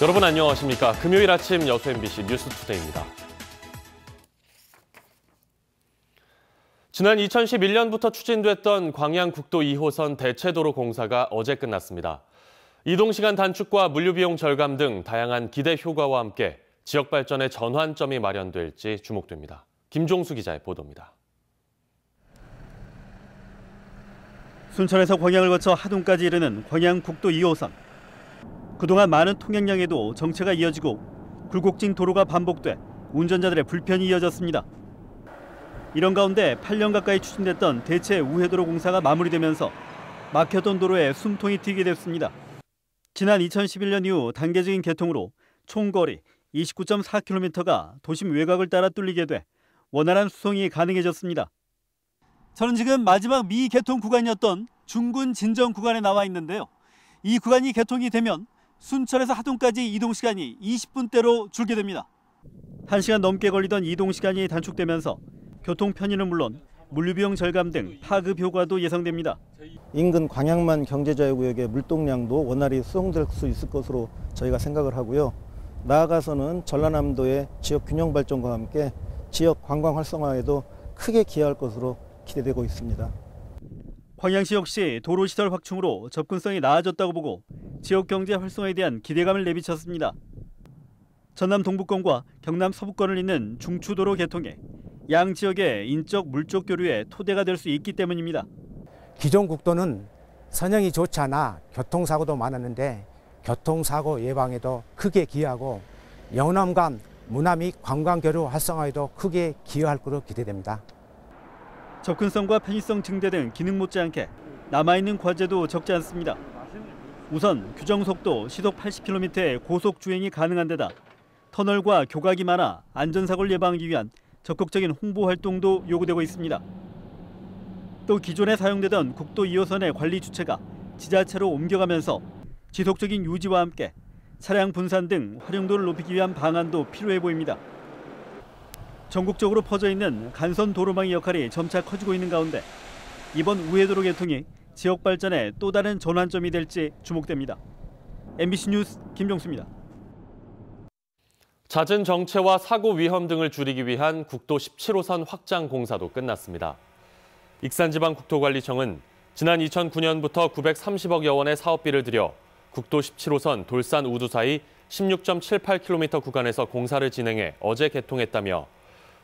여러분 안녕하십니까? 금요일 아침 여수 MBC 뉴스투데이입니다. 지난 2011년부터 추진됐던 광양국도 2호선 대체도로 공사가 어제 끝났습니다. 이동시간 단축과 물류비용 절감 등 다양한 기대 효과와 함께 지역 발전의 전환점이 마련될지 주목됩니다. 김종수 기자의 보도입니다. 순천에서 광양을 거쳐 하동까지 이르는 광양국도 2호선. 그동안 많은 통행량에도 정체가 이어지고 굴곡진 도로가 반복돼 운전자들의 불편이 이어졌습니다. 이런 가운데 8년 가까이 추진됐던 대체 우회도로 공사가 마무리되면서 막혔던 도로에 숨통이 트이게 됐습니다. 지난 2011년 이후 단계적인 개통으로 총 거리 29.4km가 도심 외곽을 따라 뚫리게 돼 원활한 수송이 가능해졌습니다. 저는 지금 마지막 미개통 구간이었던 중군 진정 구간에 나와 있는데요. 이 구간이 개통이 되면 순천에서 하동까지 이동시간이 20분대로 줄게 됩니다. 1시간 넘게 걸리던 이동시간이 단축되면서 교통 편의는 물론 물류비용 절감 등 파급 효과도 예상됩니다. 인근 광양만 경제자유구역의 물동량도 원활히 수송될 수 있을 것으로 저희가 생각을 하고요. 나아가서는 전라남도의 지역 균형 발전과 함께 지역 관광 활성화에도 크게 기여할 것으로 기대되고 있습니다. 광양시 역시 도로시설 확충으로 접근성이 나아졌다고 보고 지역 경제 활성화에 대한 기대감을 내비쳤습니다. 전남 동부권과 경남 서부권을 잇는 중추도로 개통에 양 지역의 인적 물적 교류의 토대가 될 수 있기 때문입니다. 기존 국도는 선형이 좋지 않아 교통사고도 많았는데 교통사고 예방에도 크게 기여하고 영남 간 문화 및 관광 교류 활성화에도 크게 기여할 것으로 기대됩니다. 접근성과 편의성 증대 등 기능 못지않게 남아있는 과제도 적지 않습니다. 우선 규정속도 시속 80km의 고속 주행이 가능한 데다 터널과 교각이 많아 안전사고를 예방하기 위한 적극적인 홍보 활동도 요구되고 있습니다. 또 기존에 사용되던 국도 2호선의 관리 주체가 지자체로 옮겨가면서 지속적인 유지와 함께 차량 분산 등 활용도를 높이기 위한 방안도 필요해 보입니다. 전국적으로 퍼져 있는 간선 도로망의 역할이 점차 커지고 있는 가운데 이번 우회도로 개통이 지역 발전의 또 다른 전환점이 될지 주목됩니다. MBC 뉴스 김종수입니다. 잦은 정체와 사고 위험 등을 줄이기 위한 국도 17호선 확장 공사도 끝났습니다. 익산지방국토관리청은 지난 2009년부터 930억여 원의 사업비를 들여 국도 17호선 돌산 우두 사이 16.78km 구간에서 공사를 진행해 어제 개통했다며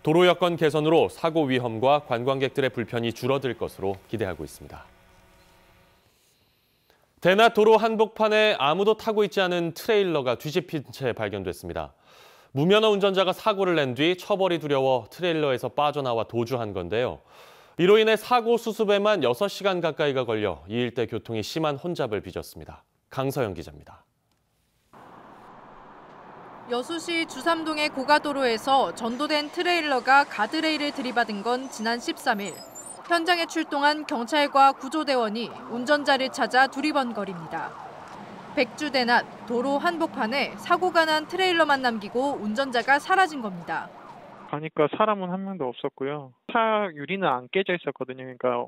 도로 여건 개선으로 사고 위험과 관광객들의 불편이 줄어들 것으로 기대하고 있습니다. 대낮 도로 한복판에 아무도 타고 있지 않은 트레일러가 뒤집힌 채 발견됐습니다. 무면허 운전자가 사고를 낸 뒤 처벌이 두려워 트레일러에서 빠져나와 도주한 건데요. 이로 인해 사고 수습에만 6시간 가까이가 걸려 이 일대 교통이 심한 혼잡을 빚었습니다. 강서영 기자입니다. 여수시 주삼동의 고가도로에서 전도된 트레일러가 가드레일을 들이받은 건 지난 13일. 현장에 출동한 경찰과 구조대원이 운전자를 찾아 두리번거립니다. 백주대낮 도로 한복판에 사고가 난 트레일러만 남기고 운전자가 사라진 겁니다. 가니까 사람은 한 명도 없었고요. 차 유리는 안 깨져 있었거든요. 그러니까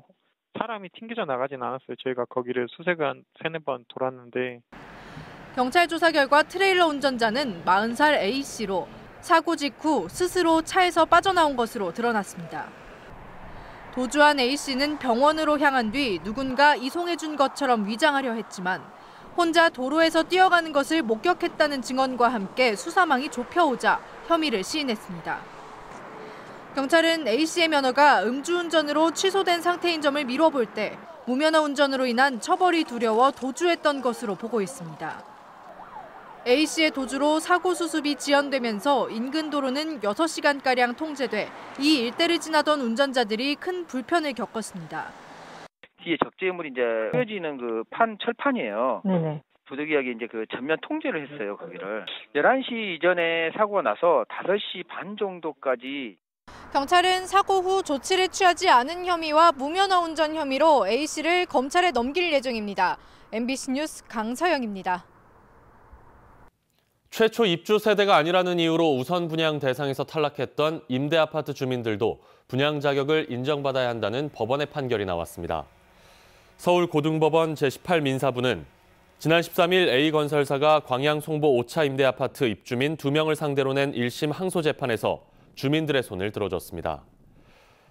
사람이 튕겨져 나가진 않았어요. 저희가 거기를 수색한 3-4번 돌았는데. 경찰 조사 결과 트레일러 운전자는 40살 A씨로 사고 직후 스스로 차에서 빠져나온 것으로 드러났습니다. 도주한 A씨는 병원으로 향한 뒤 누군가 이송해준 것처럼 위장하려 했지만 혼자 도로에서 뛰어가는 것을 목격했다는 증언과 함께 수사망이 좁혀오자 혐의를 시인했습니다. 경찰은 A씨의 면허가 음주운전으로 취소된 상태인 점을 미뤄볼 때 무면허 운전으로 인한 처벌이 두려워 도주했던 것으로 보고 있습니다. A씨의 도주로 사고 수습이 지연되면서 인근 도로는 6시간가량 통제돼 이 일대를 지나던 운전자들이 큰 불편을 겪었습니다. 뒤에 적재물이 이제 휘어지는 그 철판이에요. 네네. 부득이하게 이제 그 전면 통제를 했어요, 거기를. 11시 이전에 사고가 나서 5시 반 정도까지. 경찰은 사고 후 조치를 취하지 않은 혐의와 무면허 운전 혐의로 A씨를 검찰에 넘길 예정입니다. MBC 뉴스 강서영입니다. 최초 입주 세대가 아니라는 이유로 우선 분양 대상에서 탈락했던 임대아파트 주민들도 분양 자격을 인정받아야 한다는 법원의 판결이 나왔습니다. 서울고등법원 제18민사부는 지난 13일 A건설사가 광양 송보 5차 임대아파트 입주민 2명을 상대로 낸 1심 항소 재판에서 주민들의 손을 들어줬습니다.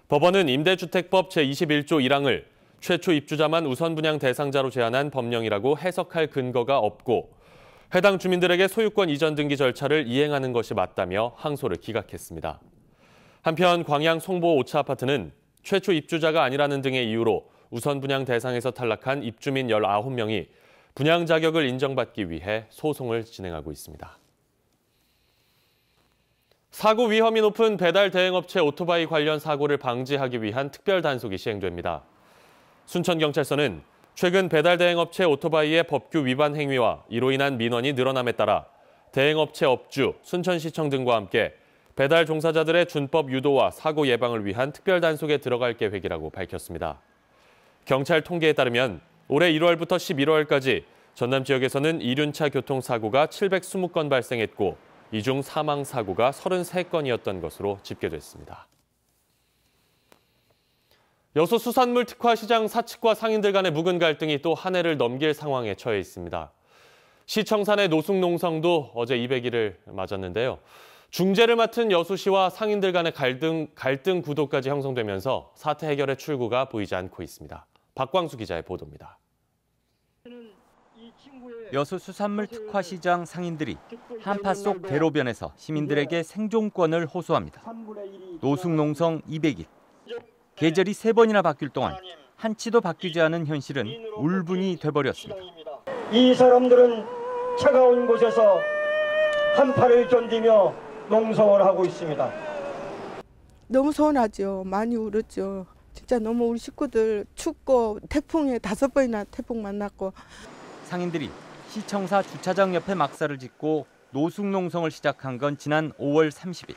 법원은 임대주택법 제21조 1항을 최초 입주자만 우선 분양 대상자로 제한한 법령이라고 해석할 근거가 없고 해당 주민들에게 소유권 이전 등기 절차를 이행하는 것이 맞다며 항소를 기각했습니다. 한편 광양 송보 5차 아파트는 최초 입주자가 아니라는 등의 이유로 우선 분양 대상에서 탈락한 입주민 19명이 분양 자격을 인정받기 위해 소송을 진행하고 있습니다. 사고 위험이 높은 배달 대행업체 오토바이 관련 사고를 방지하기 위한 특별 단속이 시행됩니다. 순천경찰서는 최근 배달 대행업체 오토바이의 법규 위반 행위와 이로 인한 민원이 늘어남에 따라 대행업체 업주, 순천시청 등과 함께 배달 종사자들의 준법 유도와 사고 예방을 위한 특별 단속에 들어갈 계획이라고 밝혔습니다. 경찰 통계에 따르면 올해 1월부터 11월까지 전남 지역에서는 이륜차 교통사고가 720건 발생했고 이 중 사망사고가 33건이었던 것으로 집계됐습니다. 여수 수산물 특화 시장 사측과 상인들 간의 묵은 갈등이 또 한 해를 넘길 상황에 처해 있습니다. 시청산의 노숙농성도 어제 200일을 맞았는데요. 중재를 맡은 여수시와 상인들 간의 갈등 구도까지 형성되면서 사태 해결의 출구가 보이지 않고 있습니다. 박광수 기자의 보도입니다. 여수 수산물 특화 시장 상인들이 한파 속 대로변에서 시민들에게 생존권을 호소합니다. 노숙농성 200일. 계절이 3번이나 바뀔 동안 한치도 바뀌지 않은 현실은 울분이 돼버렸습니다. 이 사람들은 차가운 곳에서 한파를 견디며 농성을 하고 있습니다. 너무 서운하죠. 많이 울었죠. 진짜 너무 우리 식구들 춥고 태풍에 5번이나 태풍 만났고. 상인들이 시청사 주차장 옆에 막사를 짓고 노숙농성을 시작한 건 지난 5월 30일.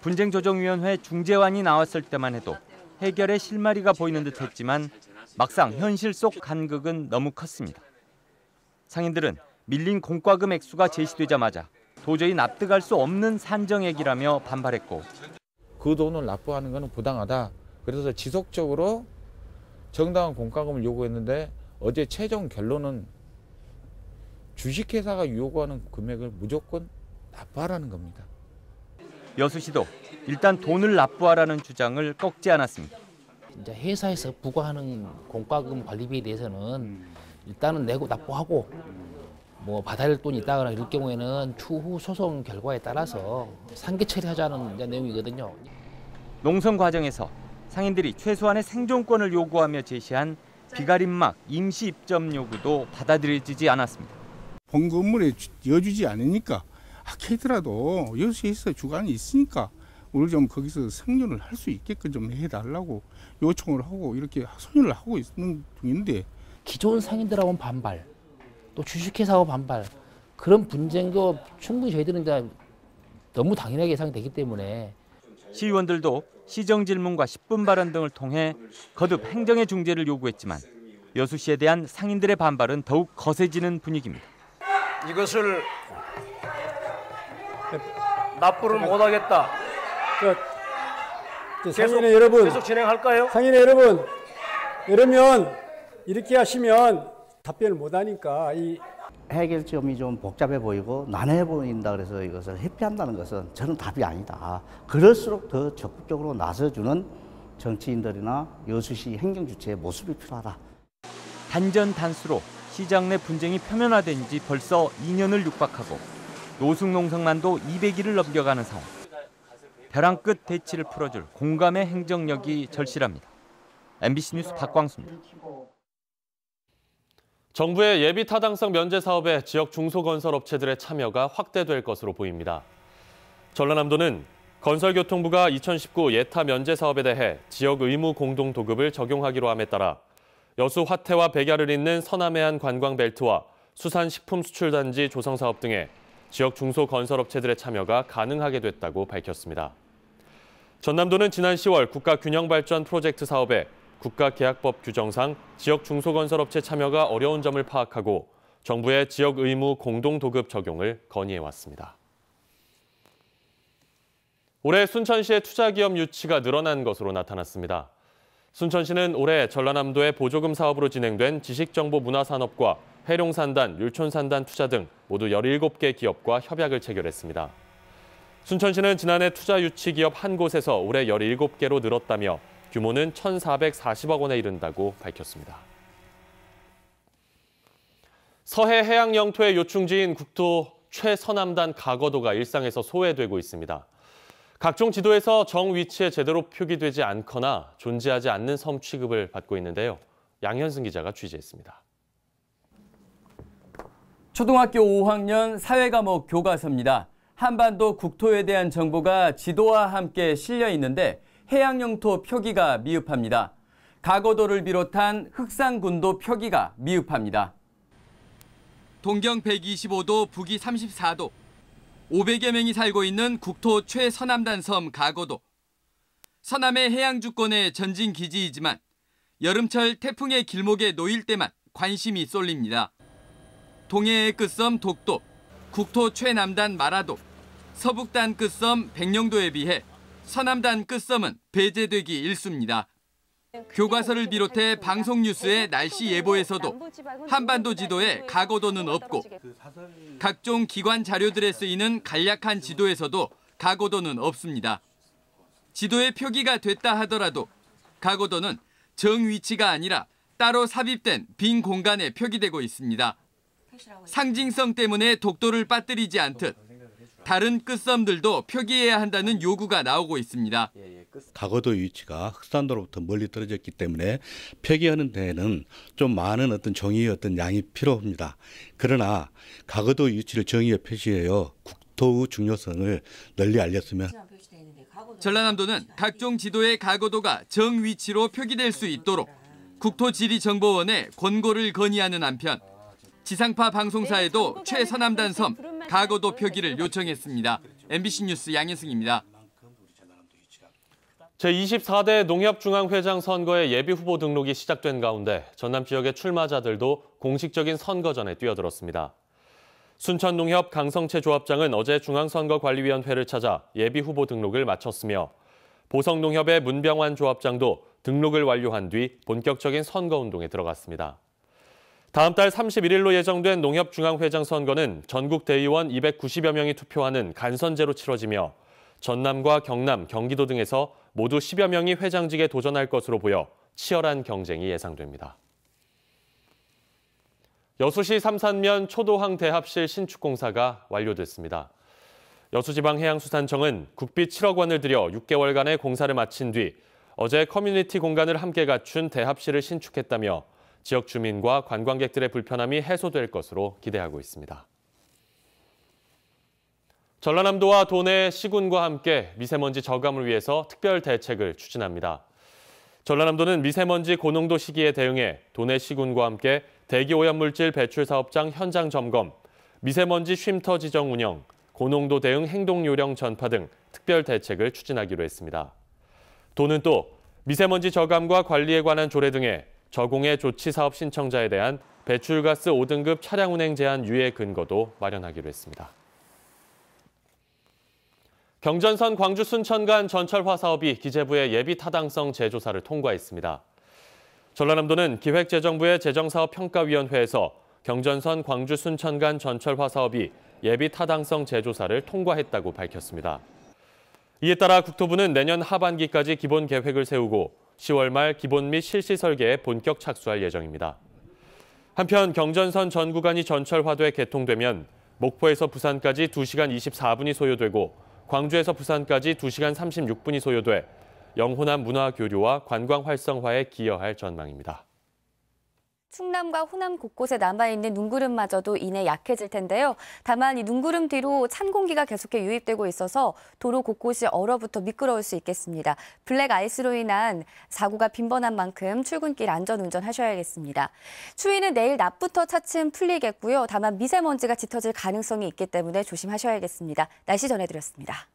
분쟁조정위원회 중재안이 나왔을 때만 해도 해결의 실마리가 보이는 듯했지만 막상 현실 속 간극은 너무 컸습니다. 상인들은 밀린 공과금 액수가 제시되자마자 도저히 납득할 수 없는 산정액이라며 반발했고 그 돈을 납부하는 것은 부당하다. 그래서 지속적으로 정당한 공과금을 요구했는데 어제 최종 결론은 주식회사가 요구하는 금액을 무조건 납부하라는 겁니다. 여수시도 일단 돈을 납부하라는 주장을 꺾지 않았습니다. 이제 회사에서 부과하는 공과금 관리비에 대해서는 일단은 내고 납부하고 뭐 받아야 할 돈이 있다거나 이럴 경우에는 추후 소송 결과에 따라서 상계 처리하자는 내용이거든요. 농성 과정에서 상인들이 최소한의 생존권을 요구하며 제시한 비가림막 임시 입점 요구도 받아들여지지 않았습니다. 본 건물에 이어주지 않으니까 하더라도 여수에서 주관이 있으니까 우리 좀 거기서 생존을 할 수 있게끔 좀 해달라고 요청을 하고 이렇게 소연을 하고 있는 중인데 기존 상인들하고는 반발, 또 주식회사하고 반발 그런 분쟁도 충분히 저희들은 이제 너무 당연하게 예상되기 때문에 시의원들도 시정 질문과 10분 발언 등을 통해 거듭 행정의 중재를 요구했지만 여수시에 대한 상인들의 반발은 더욱 거세지는 분위기입니다. 이것을 납부를 못하겠다. 상인의 여러분, 계속 진행할까요? 상인의 여러분, 이러면 이렇게 하시면 답변을 못하니까 이 해결점이 좀 복잡해 보이고 난해해 보인다 그래서 이것을 회피한다는 것은 저는 답이 아니다. 그럴수록 더 적극적으로 나서주는 정치인들이나 여수시 행정주체의 모습이 필요하다. 단전단수로 시장 내 분쟁이 표면화된 지 벌써 2년을 육박하고 노숙농성만도 200일을 넘겨가는 상황. 벼랑 끝 대치를 풀어줄 공감의 행정력이 절실합니다. MBC 뉴스 박광수입니다. 정부의 예비 타당성 면제 사업에 지역 중소건설업체들의 참여가 확대될 것으로 보입니다. 전라남도는 건설교통부가 2019 예타 면제 사업에 대해 지역 의무 공동 도급을 적용하기로 함에 따라 여수 화태와 백야를 잇는 서남해안 관광벨트와 수산식품수출단지 조성사업 등에 지역 중소건설업체들의 참여가 가능하게 됐다고 밝혔습니다. 전남도는 지난 10월 국가균형발전 프로젝트 사업에 국가계약법 규정상 지역 중소건설업체 참여가 어려운 점을 파악하고 정부의 지역 의무 공동도급 적용을 건의해왔습니다. 올해 순천시의 투자기업 유치가 늘어난 것으로 나타났습니다. 순천시는 올해 전라남도의 보조금 사업으로 진행된 지식정보문화산업과 해룡산단, 율촌산단 투자 등 모두 17개 기업과 협약을 체결했습니다. 순천시는 지난해 투자 유치 기업 한 곳에서 올해 17개로 늘었다며 규모는 1,440억 원에 이른다고 밝혔습니다. 서해 해양 영토의 요충지인 국토 최서남단 가거도가 일상에서 소외되고 있습니다. 각종 지도에서 정 위치에 제대로 표기되지 않거나 존재하지 않는 섬 취급을 받고 있는데요. 양현승 기자가 취재했습니다. 초등학교 5학년 사회과목 교과서입니다. 한반도 국토에 대한 정보가 지도와 함께 실려 있는데 해양 영토 표기가 미흡합니다. 가거도를 비롯한 흑산군도 표기가 미흡합니다. 동경 125도, 북위 34도, 500여 명이 살고 있는 국토 최서남단 섬 가거도. 서남의 해양 주권의 전진 기지이지만 여름철 태풍의 길목에 놓일 때만 관심이 쏠립니다. 동해의 끝섬 독도, 국토 최남단 마라도, 서북단 끝섬 백령도에 비해 서남단 끝섬은 배제되기 일쑤입니다. 교과서를 비롯해 방송 뉴스의 날씨 예보에서도 한반도 지도에 가거도는 없고 각종 기관 자료들에 쓰이는 간략한 지도에서도 가거도는 없습니다. 지도에 표기가 됐다 하더라도 가거도는 정 위치가 아니라 따로 삽입된 빈 공간에 표기되고 있습니다. 상징성 때문에 독도를 빠뜨리지 않듯 다른 끝섬들도 표기해야 한다는 요구가 나오고 있습니다. 가거도의 위치가 흑산도로부터 멀리 떨어졌기 때문에 표기하는 데에는 좀 많은 어떤 종이의 어떤 양이 필요합니다. 그러나 가거도의 위치를 정의에 표시하여 국토의 중요성을 널리 알렸으면. 전라남도는 각종 지도의 가거도가 정 위치로 표기될 수 있도록 국토지리정보원에 권고를 건의하는 한편 지상파 방송사에도 최서남단 섬 가거도 표기를 요청했습니다. MBC 뉴스 양현승입니다. 제24대 농협중앙회장 선거의 예비후보 등록이 시작된 가운데 전남 지역의 출마자들도 공식적인 선거전에 뛰어들었습니다. 순천농협 강성채 조합장은 어제 중앙선거관리위원회를 찾아 예비후보 등록을 마쳤으며 보성농협의 문병환 조합장도 등록을 완료한 뒤 본격적인 선거운동에 들어갔습니다. 다음 달 31일로 예정된 농협중앙회장 선거는 전국 대의원 290여 명이 투표하는 간선제로 치러지며 전남과 경남, 경기도 등에서 모두 10여 명이 회장직에 도전할 것으로 보여 치열한 경쟁이 예상됩니다. 여수시 삼산면 초도항 대합실 신축 공사가 완료됐습니다. 여수지방해양수산청은 국비 7억 원을 들여 6개월간의 공사를 마친 뒤 어제 커뮤니티 공간을 함께 갖춘 대합실을 신축했다며 지역 주민과 관광객들의 불편함이 해소될 것으로 기대하고 있습니다. 전라남도와 도내 시군과 함께 미세먼지 저감을 위해서 특별 대책을 추진합니다. 전라남도는 미세먼지 고농도 시기에 대응해 도내 시군과 함께 대기오염물질 배출 사업장 현장 점검, 미세먼지 쉼터 지정 운영, 고농도 대응 행동요령 전파 등 특별 대책을 추진하기로 했습니다. 도는 또 미세먼지 저감과 관리에 관한 조례 등의 저공해 조치 사업 신청자에 대한 배출가스 5등급 차량 운행 제한 유예 근거도 마련하기로 했습니다. 경전선 광주 순천 간 전철화 사업이 기재부의 예비 타당성 재조사를 통과했습니다. 전라남도는 기획재정부의 재정사업평가위원회에서 경전선 광주 순천 간 전철화 사업이 예비 타당성 재조사를 통과했다고 밝혔습니다. 이에 따라 국토부는 내년 하반기까지 기본 계획을 세우고 10월 말 기본 및 실시 설계에 본격 착수할 예정입니다. 한편 경전선 전 구간이 전철화돼 개통되면 목포에서 부산까지 2시간 24분이 소요되고 광주에서 부산까지 2시간 36분이 소요돼 영호남 문화 교류와 관광 활성화에 기여할 전망입니다. 충남과 호남 곳곳에 남아있는 눈구름마저도 이내 약해질 텐데요. 다만 이 눈구름 뒤로 찬 공기가 계속해 유입되고 있어서 도로 곳곳이 얼어붙어 미끄러울 수 있겠습니다. 블랙 아이스로 인한 사고가 빈번한 만큼 출근길 안전운전 하셔야겠습니다. 추위는 내일 낮부터 차츰 풀리겠고요. 다만 미세먼지가 짙어질 가능성이 있기 때문에 조심하셔야겠습니다. 날씨 전해드렸습니다.